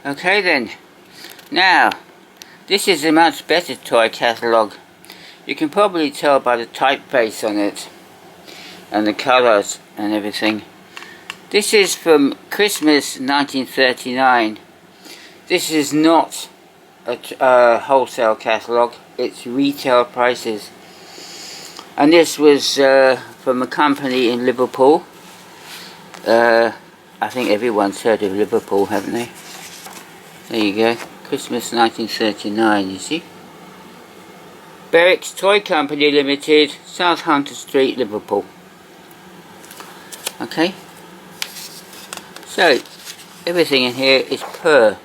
Okay then. Now, this is a much better toy catalogue. You can probably tell by the typeface on it and the colours and everything. This is from Christmas 1939. This is not a wholesale catalogue, it's retail prices. And this was from a company in Liverpool. I think everyone's heard of Liverpool, haven't they? There you go, Christmas 1939, you see. Berwicks Toy Company Limited, South Hunter Street, Liverpool. Okay. So, everything in here is per.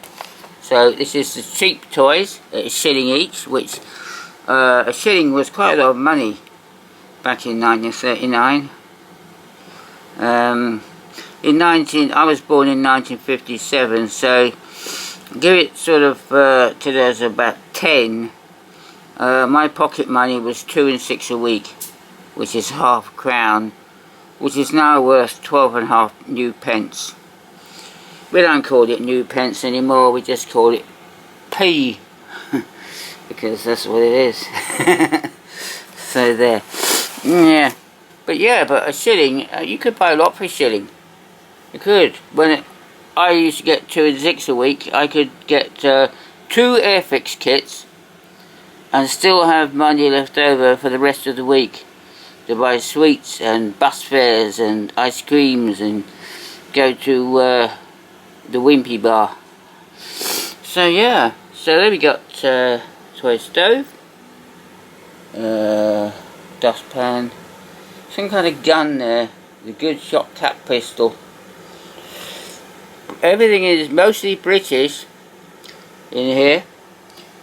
So this is the cheap toys at £1 each, which a shilling was quite a lot of money back in 1939. I was born in 1957, so give it sort of till I was about 10. My pocket money was 2 and 6 a week, which is half a crown, which is now worth 12.5 new pence. We don't call it new pence anymore, we just call it p, because that's what it is. So there. Yeah. But a shilling, you could buy a lot for a shilling. You could. I used to get 2 and 6 a week, I could get 2 Airfix kits and still have money left over for the rest of the week to buy sweets and bus fares and ice creams and go to the Wimpy Bar. So yeah, so there we got toy stove, dustpan, some kind of gun there, the good shot cap pistol. Everything is mostly British in here.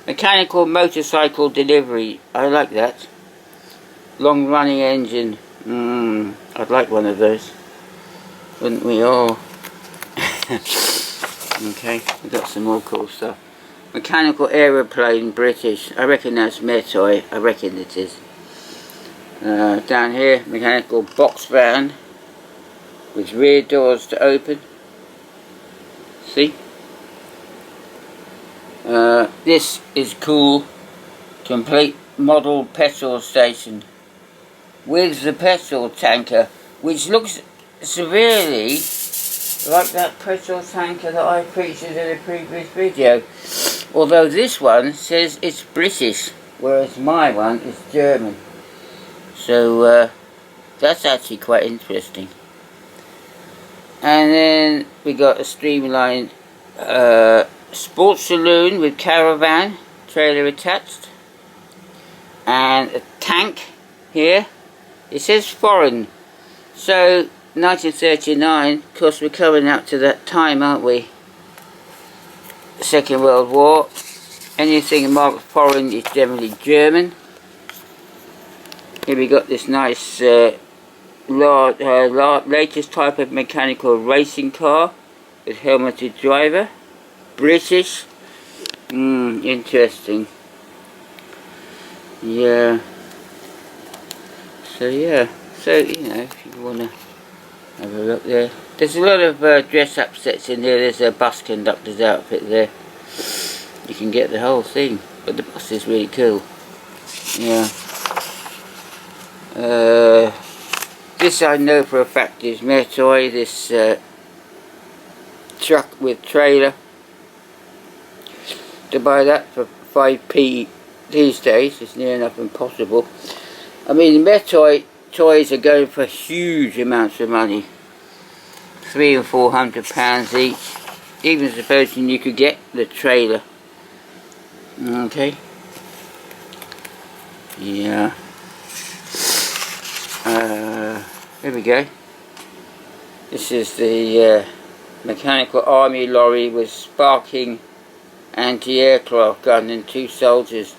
Mechanical motorcycle delivery, I like that. Long running engine, I'd like one of those, wouldn't we all? Okay, we've got some more cool stuff. Mechanical aeroplane, British. I reckon that's Metoy. I reckon it is. Down here, mechanical box van with rear doors to open. See? This is cool. Complete model petrol station with the petrol tanker, which looks severely like that petrol tanker that I featured in a previous video. Although this one says it's British, whereas my one is German. So that's actually quite interesting. And then we got a streamlined sports saloon with caravan trailer attached. And a tank here. It says foreign. So 1939, of course we're coming up to that time, aren't we? Second World War. Anything marked foreign is generally German. Here we got this nice latest type of mechanical racing car with helmeted driver. British. Interesting. Yeah. So yeah. So, you know, if you want to have a look there. There's a lot of dress-up sets in there. There's a bus conductor's outfit there. You can get the whole thing. But the bus is really cool. Yeah. This I know for a fact is Metoy. This truck with trailer. To buy that for 5p these days is near enough impossible. I mean, Metoy toys are going for huge amounts of money. £300 and £400 each. Even supposing you could get the trailer. Okay. Yeah. Here we go. This is the mechanical army lorry with sparking anti-aircraft gun and 2 soldiers.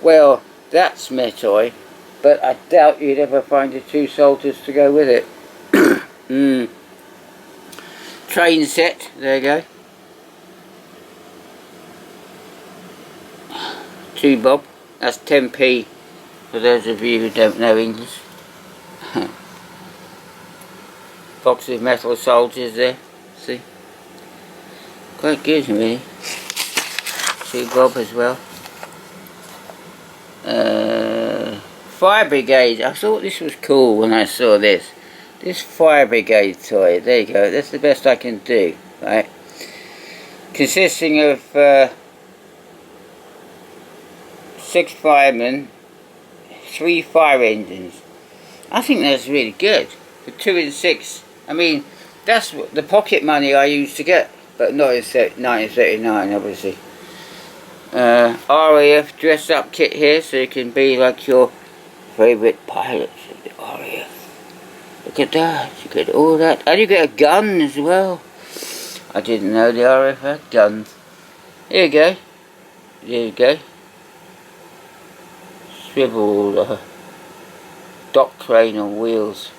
Well, that's Metoy, but I doubt you'd ever find the 2 soldiers to go with it. Train set, there you go. 2 bob, that's 10p for those of you who don't know English. Box of metal soldiers there, see? Quite good, really. See Bob as well. Fire Brigade. I thought this was cool when I saw this. This Fire Brigade toy. There you go. That's the best I can do. Right. Consisting of 6 firemen, 3 fire engines. I think that's really good. For 2 and 6. I mean, that's what the pocket money I used to get, but not in 1939, obviously. RAF dress up kit here, so you can be like your favourite pilots of the RAF. Look at that, you get all that, and you get a gun as well. I didn't know the RAF had guns. Here you go, there you go. Swivel dock crane on wheels.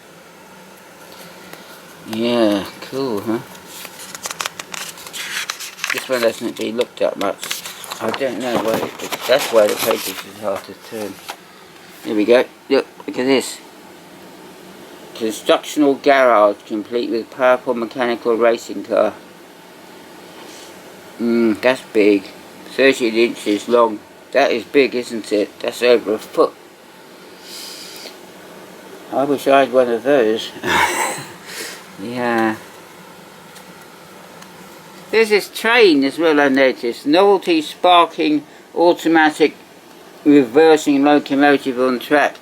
Yeah, cool, huh? This one hasn't been looked at much. I don't know why, that's why the pages is hard to turn. Here we go. Look at this. Constructional garage complete with powerful mechanical racing car. That's big. 13 inches long. That is big, isn't it? That's over a foot. I wish I had one of those. Yeah. There's this train as well, I noticed. Novelty sparking automatic reversing locomotive on track.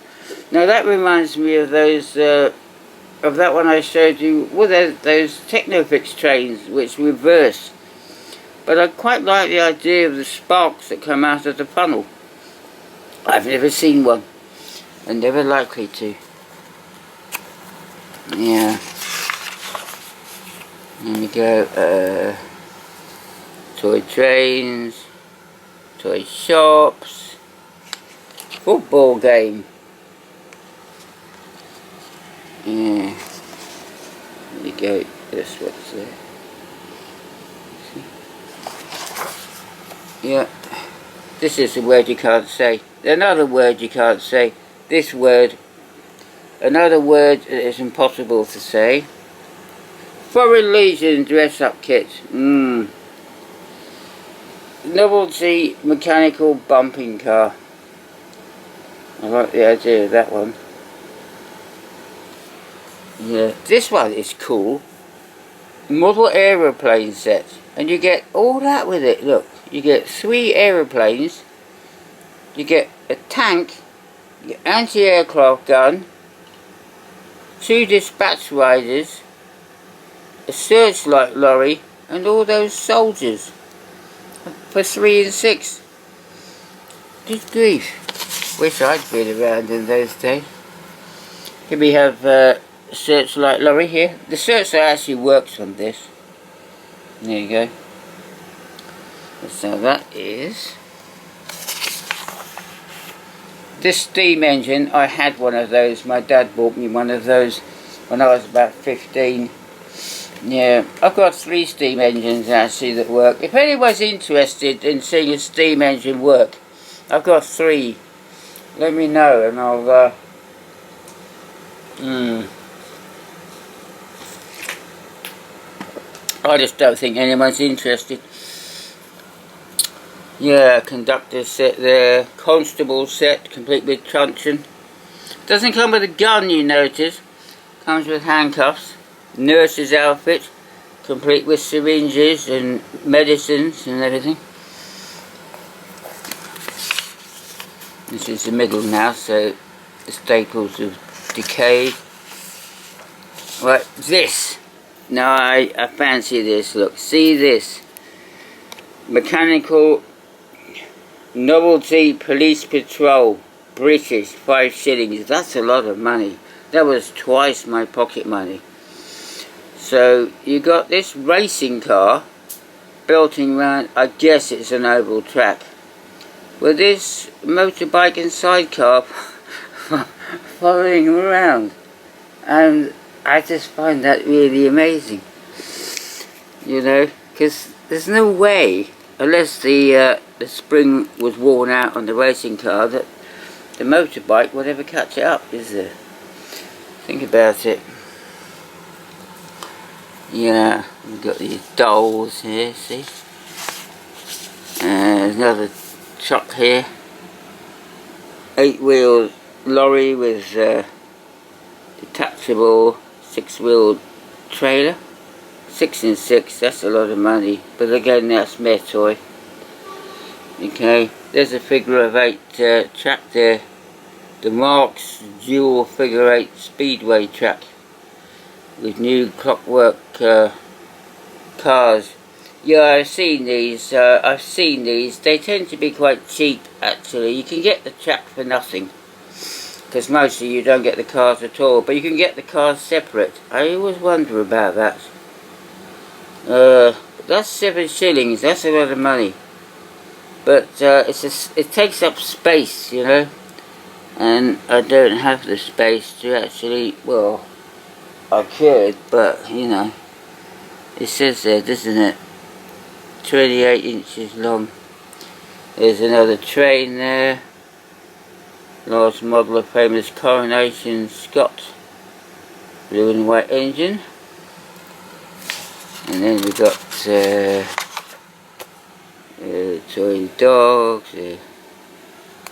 Now that reminds me of those, of that one I showed you. Well, those Technofix trains which reverse. But I quite like the idea of the sparks that come out of the funnel. I've never seen one, and never likely to. Yeah. There we go. Toy trains, toy shops, football game. Yeah. There we go. That's what's there. Yeah. This is a word you can't say. Another word you can't say. This word. Another word that is impossible to say. Foreign Legion dress-up kit. Novelty mechanical bumping car. I like the idea of that one. Yeah, this one is cool. Model aeroplane set, and you get all that with it. Look, you get 3 aeroplanes. You get a tank, your anti-aircraft gun, 2 dispatch riders, a searchlight lorry, and all those soldiers. For 3 and 6. Good grief. Wish I'd been around in those days. Here we have a searchlight lorry here. The searchlight actually works on this. There you go. So that is. This steam engine, I had one of those. My dad bought me one of those when I was about 15. Yeah, I've got 3 steam engines actually that work. If anyone's interested in seeing a steam engine work, I've got 3. Let me know and I'll I just don't think anyone's interested. Yeah, conductor set there, constable set, complete with truncheon. Doesn't come with a gun, you notice. Comes with handcuffs. Nurse's outfit, complete with syringes and medicines and everything. This is the middle now, so the staples have decayed. Right, this. Now I fancy this, look, see this. Mechanical novelty police patrol, British, 5 shillings. That's a lot of money. That was twice my pocket money. So you got this racing car belting round, I guess it's an oval track, with this motorbike and sidecar following around, and I just find that really amazing, you know, because there's no way, unless the spring was worn out on the racing car, that the motorbike would ever catch it up, is there? Think about it. Yeah, we've got these dolls here, see? There's another truck here. 8-wheel lorry with detachable 6-wheel trailer. 6 and 6, that's a lot of money. But again, that's my toy. Okay, there's a figure of 8 track there. The Marks dual figure 8 speedway track with new clockwork cars. Yeah, I've seen these. They tend to be quite cheap, actually. You can get the track for nothing, because mostly you don't get the cars at all. But you can get the cars separate. I always wonder about that. That's 7 shillings. That's a lot of money. But it takes up space, you know. And I don't have the space to actually, well, I could, but, you know, it says there, doesn't it? 28 inches long. There's another train there. Large model of famous Coronation Scott. Blue and white engine. And then we've got toy dogs,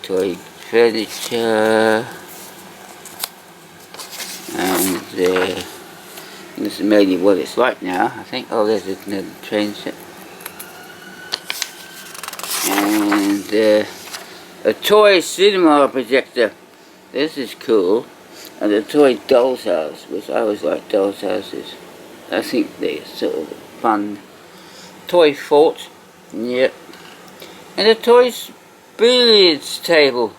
toy furniture, and this is mainly what it's like now, I think. Oh, there's another train set. And a toy cinema projector. This is cool. And a toy doll's house, which I always like doll's houses. I think they're sort of fun. Toy fort. Yep. And a toy billiards table.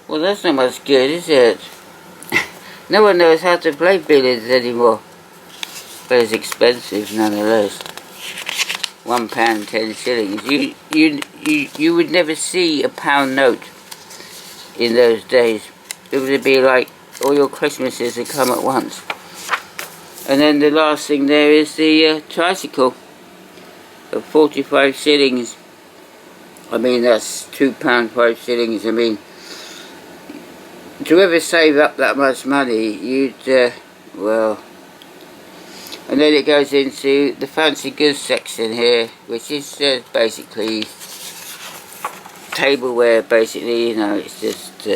Well, that's not much good, is it? No one knows how to play billiards anymore. But it's expensive nonetheless. £1, 10 shillings. You would never see a pound note in those days. It would be like all your Christmases would come at once. And then the last thing there is the tricycle of 45 shillings. I mean, that's £2, 5 shillings. I mean, to ever save up that much money, you'd, well... And then it goes into the fancy goods section here, which is basically tableware, basically, you know, it's just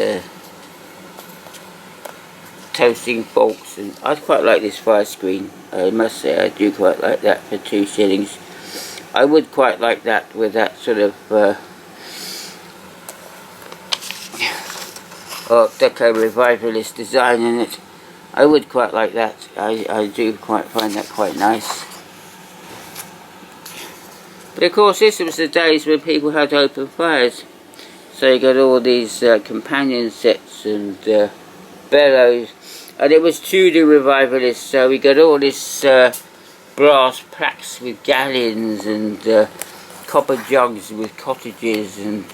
toasting forks. And I quite like this fire screen, I must say. I do quite like that for 2 shillings. I would quite like that with that sort of Art Deco revivalist design in it. I would quite like that. I do quite find that quite nice. But of course, this was the days when people had open fires. So you got all these companion sets and bellows. And it was Tudor revivalist, so we got all this brass plaques with galleons and copper jugs with cottages and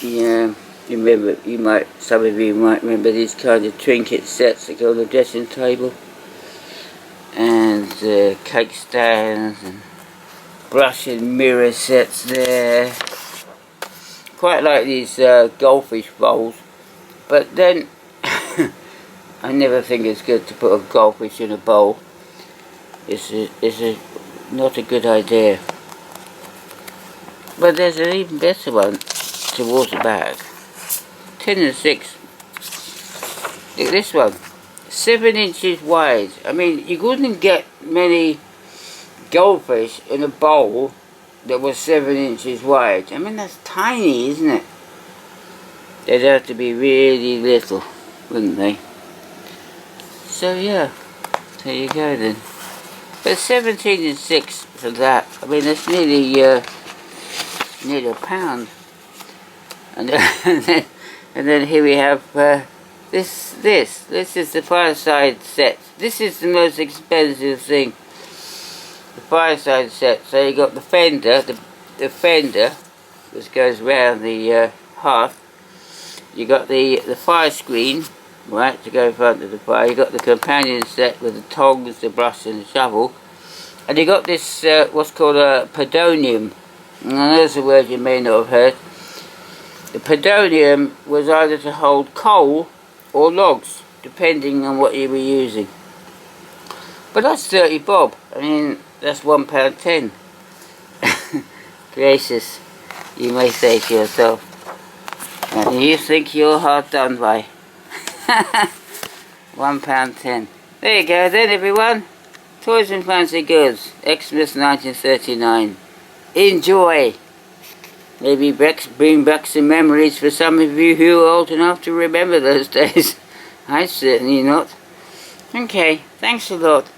yeah. You remember, some of you might remember these kind of trinket sets that go on the dressing table, and cake stands and brush and mirror sets there. Quite like these goldfish bowls, but then I never think it's good to put a goldfish in a bowl. It's not a good idea. But there's an even better one towards the back. 10 and 6. Look at this one. 7 inches wide. I mean, you couldn't get many goldfish in a bowl that was 7 inches wide. I mean, that's tiny, isn't it? They'd have to be really little, wouldn't they? So yeah, there you go then. But 17 and 6 for that. I mean, that's nearly £1. And then here we have this is the fireside set. This is the most expensive thing. The fireside set. So you got the fender, the fender, which goes round the hearth. You got the fire screen, right, to go in front of the fire. You got the companion set with the tongs, the brush, and the shovel. And you got this what's called a podonium. And there's a word you may not have heard. The podonium was either to hold coal or logs, depending on what you were using. But that's 30 bob. I mean, that's £1.10. Gracious, you may say to yourself. And you think you're hard done by. £1.10. There you go then, everyone. Toys and Fancy Goods, Xmas 1939. Enjoy! Maybe bring back some memories for some of you who are old enough to remember those days. I certainly not. Okay, thanks a lot.